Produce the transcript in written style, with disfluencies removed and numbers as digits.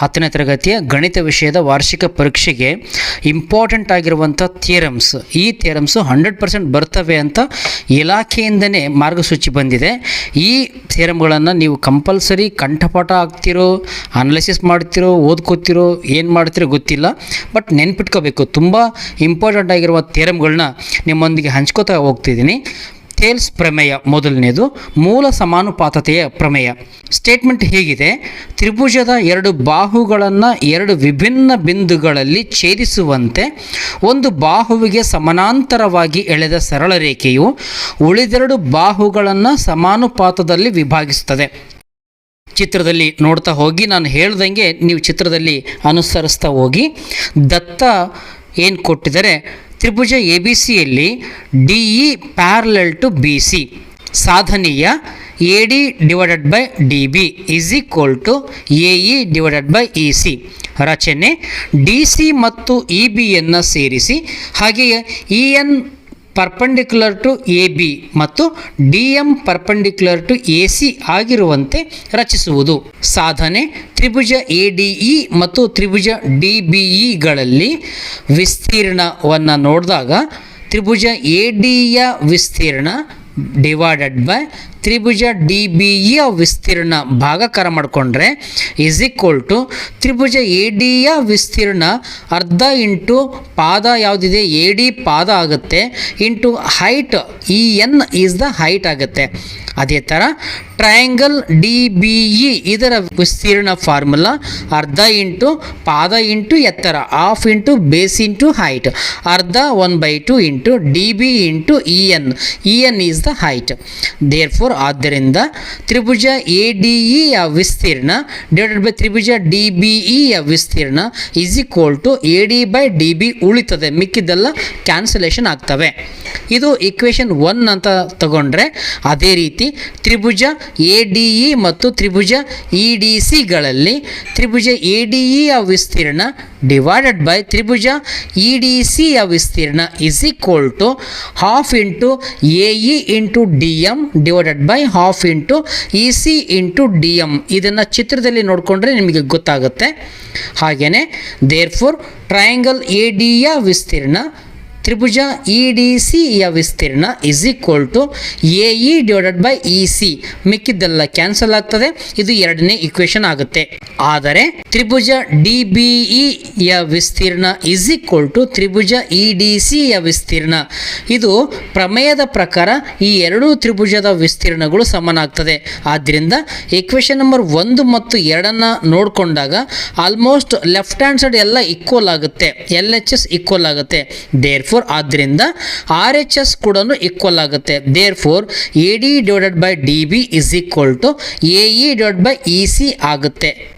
10ನೇ ತರಗತಿಯ ಗಣಿತ ವಿಷಯದ ವಾರ್ಷಿಕ ಪರೀಕ್ಷೆಗೆ ಇಂಪಾರ್ಟೆಂಟ್ ಆಗಿರುವಂಥ ಥಿಯರಮ್ಸ್, ಈ ಥಿಯರಮ್ಸು 100% ಬರ್ತವೆ ಅಂತ ಇಲಾಖೆಯಿಂದನೇ ಮಾರ್ಗಸೂಚಿ ಬಂದಿದೆ. ಈ ಥಿಯರಮ್ಗಳನ್ನು ನೀವು ಕಂಪಲ್ಸರಿ ಕಂಠಪಾಠ ಆಗ್ತಿರೋ, ಅನಾಲಿಸಿಸ್ ಮಾಡ್ತಿರೋ, ಓದ್ಕೋತಿರೋ, ಏನು ಮಾಡ್ತಿರೋ ಗೊತ್ತಿಲ್ಲ, ಬಟ್ ನೆನ್ಪಿಟ್ಕೋಬೇಕು. ತುಂಬ ಇಂಪಾರ್ಟೆಂಟ್ ಆಗಿರುವ ಥಿಯರಮ್ಗಳನ್ನ ನಿಮ್ಮೊಂದಿಗೆ ಹಂಚ್ಕೋತಾ ಹೋಗ್ತಿದ್ದೀನಿ. ಥೇಲ್ಸ್ ಪ್ರಮೇಯ ಮೊದಲನೇದು, ಮೂಲ ಸಮಾನುಪಾತತೆಯ ಪ್ರಮೇಯ. ಸ್ಟೇಟ್ಮೆಂಟ್ ಹೀಗಿದೆ: ತ್ರಿಭುಜದ ಎರಡು ಬಾಹುಗಳನ್ನು ಎರಡು ವಿಭಿನ್ನ ಬಿಂದುಗಳಲ್ಲಿ ಛೇದಿಸುವಂತೆ ಒಂದು ಬಾಹುವಿಗೆ ಸಮಾನಾಂತರವಾಗಿ ಎಳೆದ ಸರಳ ರೇಖೆಯು ಉಳಿದೆರಡು ಬಾಹುಗಳನ್ನು ಸಮಾನುಪಾತದಲ್ಲಿ ವಿಭಾಗಿಸುತ್ತದೆ. ಚಿತ್ರದಲ್ಲಿ ನೋಡ್ತಾ ಹೋಗಿ, ನಾನು ಹೇಳ್ದಂಗೆ ನೀವು ಚಿತ್ರದಲ್ಲಿ ಅನುಸರಿಸ್ತಾ ಹೋಗಿ. ದತ್ತ ಏನು ಕೊಟ್ಟಿದ್ದಾರೆ, ತ್ರಿಭುಜ ಎ ಬಿ ಸಿಯಲ್ಲಿ D E parallel to B C, ಸಾಧನೀಯ A D divided by D B is equal to A E divided by E C. ರಚನೆ: ಡಿ ಸಿ ಮತ್ತು ಇ ಬಿಯನ್ನು ಸೇರಿಸಿ, ಹಾಗೆಯೇ E N perpendicular to A B ಮತ್ತು D M perpendicular to A C ಆಗಿರುವಂತೆ ರಚಿಸುವುದು. ಸಾಧನೆ: ತ್ರಿಭುಜ ಎ ಡಿ ಇ ಮತ್ತು ತ್ರಿಭುಜ ಡಿ ಬಿ ಇಗಳಲ್ಲಿ ವಿಸ್ತೀರ್ಣವನ್ನು ನೋಡಿದಾಗ ತ್ರಿಭುಜ ಎ ಡಿಯ ವಿಸ್ತೀರ್ಣ ಡಿವೈಡೆಡ್ ಬೈ ತ್ರಿಭುಜ ಡಿ ಬಿ ಇಯ ವಿಸ್ತೀರ್ಣ ಭಾಗಾಕಾರ ಮಾಡಿಕೊಂಡ್ರೆ ಈಸ್ ಈಕ್ವಲ್ ಟು ತ್ರಿಭುಜ ಎ ಡಿಯ ವಿಸ್ತೀರ್ಣ ಅರ್ಧ ಇಂಟು ಪಾದ ಯಾವುದಿದೆ ಎ ಡಿ ಪಾದ ಆಗುತ್ತೆ, into height E N is the height ಆಗುತ್ತೆ. ಅದೇ ಥರ ಟ್ರಯಾಂಗಲ್ ಡಿ ಬಿ ಇ ಇದರ ವಿಸ್ತೀರ್ಣ ಫಾರ್ಮುಲಾ ಅರ್ಧ ಇಂಟು ಪಾದ ಇಂಟು ಎತ್ತರ, half into base into height, ಅರ್ಧ 1/2 into D B into E N is the height. Therefore ಆದ್ದರಿಂದ ತ್ರಿಭುಜ ಎ ಡಿ ಇಯ ವಿಸ್ತೀರ್ಣ ಡಿವೈಡೆಡ್ ಬೈ ತ್ರಿಭುಜ ಡಿ ಬಿ ಇಯ ವಿಸ್ತೀರ್ಣ is equal to A D by D B ಉಳಿತದೆ, ಮಿಕ್ಕಿದ್ದೆಲ್ಲ ಕ್ಯಾನ್ಸಲೇಷನ್ ಆಗ್ತವೆ. ಇದು ಇಕ್ವೇಷನ್ 1 ಅಂತ ತಗೊಂಡ್ರೆ, ಅದೇ ರೀತಿ ತ್ರಿಭುಜ ಎ ಡಿ ಇ ಮತ್ತು ತ್ರಿಭುಜ ಇ ಡಿ ಸಿಗಳಲ್ಲಿ ತ್ರಿಭುಜ ಎ ಡಿ ಇಯ ವಿಸ್ತೀರ್ಣ ಡಿವೈಡೆಡ್ ಬೈ ತ್ರಿಭುಜ ಇ ಡಿ ಸಿಯ ವಿಸ್ತೀರ್ಣ is equal to half into A E into D M divided by half into E C into D M. ಇದನ್ನು ಚಿತ್ರದಲ್ಲಿ ನೋಡಿಕೊಂಡ್ರೆ ನಿಮಗೆ ಗೊತ್ತಾಗುತ್ತೆ. ಹಾಗೆಯೇ ದೇರ್ಫೋರ್ ಟ್ರಯಾಂಗಲ್ ಎ ಡಿಯ ವಿಸ್ತೀರ್ಣ ತ್ರಿಭುಜ ಇ ಡಿ ಸಿಯ ವಿಸ್ತೀರ್ಣ is equal to A E divided by E C, ಮಿಕ್ಕಿದ್ದೆಲ್ಲ ಕ್ಯಾನ್ಸಲ್ ಆಗ್ತದೆ. ಇದು ಎರಡನೇ ಇಕ್ವೇಷನ್ ಆಗುತ್ತೆ. ಆದರೆ ತ್ರಿಭುಜ ಡಿ ಬಿ ಇಯ ವಿಸ್ತೀರ್ಣ ಈಸ್ ಈಕ್ವಲ್ ಟು ತ್ರಿಭುಜ ಇ ಡಿ ಸಿಯ ವಿಸ್ತೀರ್ಣ. ಇದು ಪ್ರಮೇಯದ ಪ್ರಕಾರ ಈ ಎರಡೂ ತ್ರಿಭುಜದ ವಿಸ್ತೀರ್ಣಗಳು ಸಮನಾಗ್ತದೆ. ಆದ್ದರಿಂದ ಇಕ್ವೇಷನ್ ನಂಬರ್ 1 ಮತ್ತು 2 ನೋಡಿಕೊಂಡಾಗ ಆಲ್ಮೋಸ್ಟ್ ಲೆಫ್ಟ್ ಹ್ಯಾಂಡ್ ಸೈಡ್ ಎಲ್ಲ ಈಕ್ವಲ್ ಆಗುತ್ತೆ, ಎಲ್ ಎಚ್ ಎಸ್ ಈಕ್ವಲ್ ಆಗುತ್ತೆ. ಆದ್ದರಿಂದ ಆರ್ ಎಚ್ ಎಸ್ ಕೂಡ ಈಕ್ವಲ್ ಆಗುತ್ತೆ. Therefore A D divided by D B is equal to A E divided by E C ಆಗುತ್ತೆ.